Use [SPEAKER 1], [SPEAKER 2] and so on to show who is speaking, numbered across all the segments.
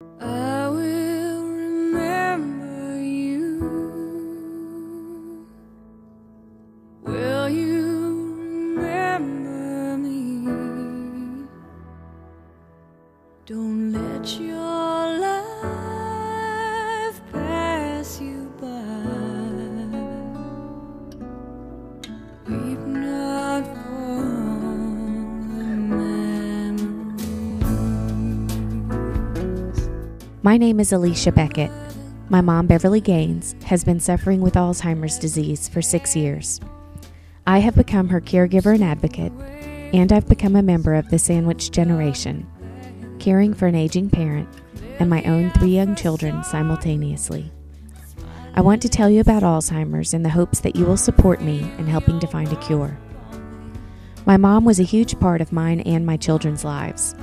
[SPEAKER 1] I will remember you. Will you remember me? Don't let your life pass you by. Weep not for the memories.
[SPEAKER 2] My name is Alicia Beckett. My mom, Beverly Gaines, has been suffering with Alzheimer's disease for 6 years. I have become her caregiver and advocate, and I've become a member of the sandwich generation, caring for an aging parent and my own 3 young children simultaneously. I want to tell you about Alzheimer's in the hopes that you will support me in helping to find a cure. My mom was a huge part of mine and my children's lives.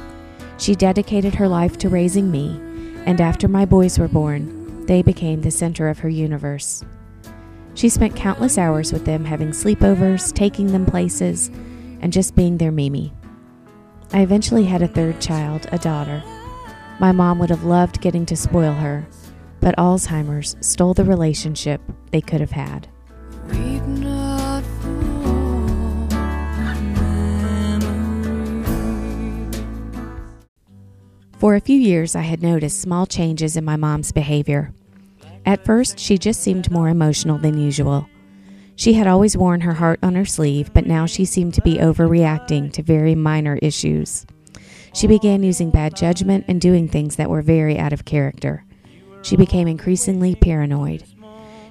[SPEAKER 2] She dedicated her life to raising me, and after my boys were born, they became the center of her universe. She spent countless hours with them, having sleepovers, taking them places, and just being their Mimi. I eventually had a 3rd child, a daughter. My mom would have loved getting to spoil her, but Alzheimer's stole the relationship they could have had.
[SPEAKER 1] Weep not for memories.
[SPEAKER 2] For a few years, I had noticed small changes in my mom's behavior. At first, she just seemed more emotional than usual. She had always worn her heart on her sleeve, but now she seemed to be overreacting to very minor issues. She began using bad judgment and doing things that were very out of character. She became increasingly paranoid.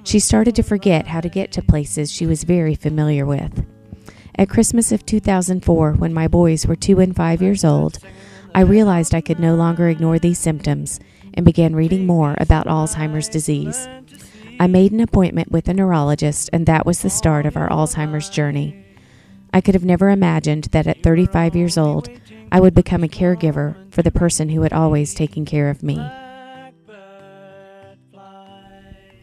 [SPEAKER 2] She started to forget how to get to places she was very familiar with. At Christmas of 2004, when my boys were 2 and 5 years old, I realized I could no longer ignore these symptoms and began reading more about Alzheimer's disease. I made an appointment with a neurologist, and that was the start of our Alzheimer's journey. I could have never imagined that at 35 years old, I would become a caregiver for the person who had always taken care of me.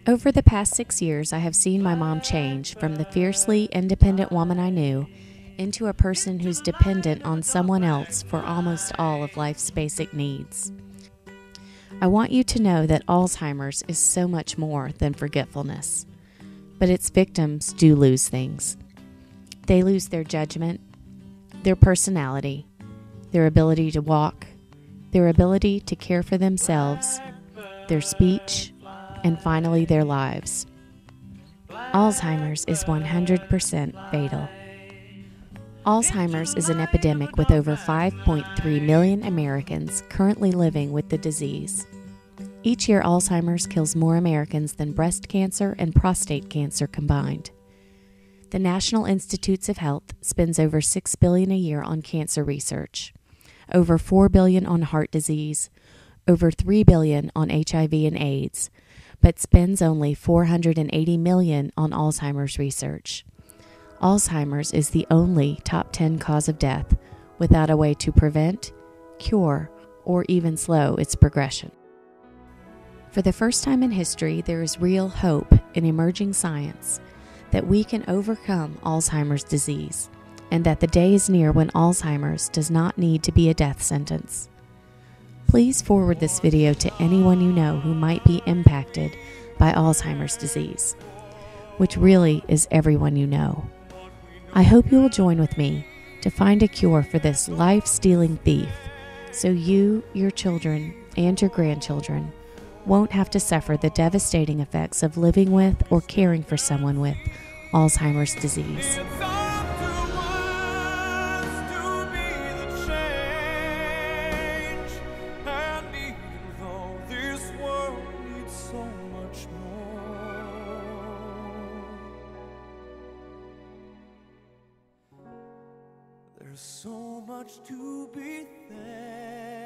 [SPEAKER 2] Over the past 6 years, I have seen my mom change from the fiercely independent woman I knew into a person who's dependent on someone else for almost all of life's basic needs. I want you to know that Alzheimer's is so much more than forgetfulness, but its victims do lose things. They lose their judgment, their personality, their ability to walk, their ability to care for themselves, their speech, and finally their lives. Alzheimer's is 100% fatal. Alzheimer's is an epidemic with over 5.3 million Americans currently living with the disease. Each year, Alzheimer's kills more Americans than breast cancer and prostate cancer combined. The National Institutes of Health spends over $6 billion a year on cancer research, over $4 billion on heart disease, over $3 billion on HIV and AIDS, but spends only $480 million on Alzheimer's research. Alzheimer's is the only top 10 cause of death without a way to prevent, cure, or even slow its progression. For the first time in history, there is real hope in emerging science that we can overcome Alzheimer's disease, and that the day is near when Alzheimer's does not need to be a death sentence. Please forward this video to anyone you know who might be impacted by Alzheimer's disease, which really is everyone you know. I hope you will join with me to find a cure for this life-stealing thief, so you, your children, and your grandchildren won't have to suffer the devastating effects of living with or caring for someone with Alzheimer's disease.
[SPEAKER 1] There's so much to be thankful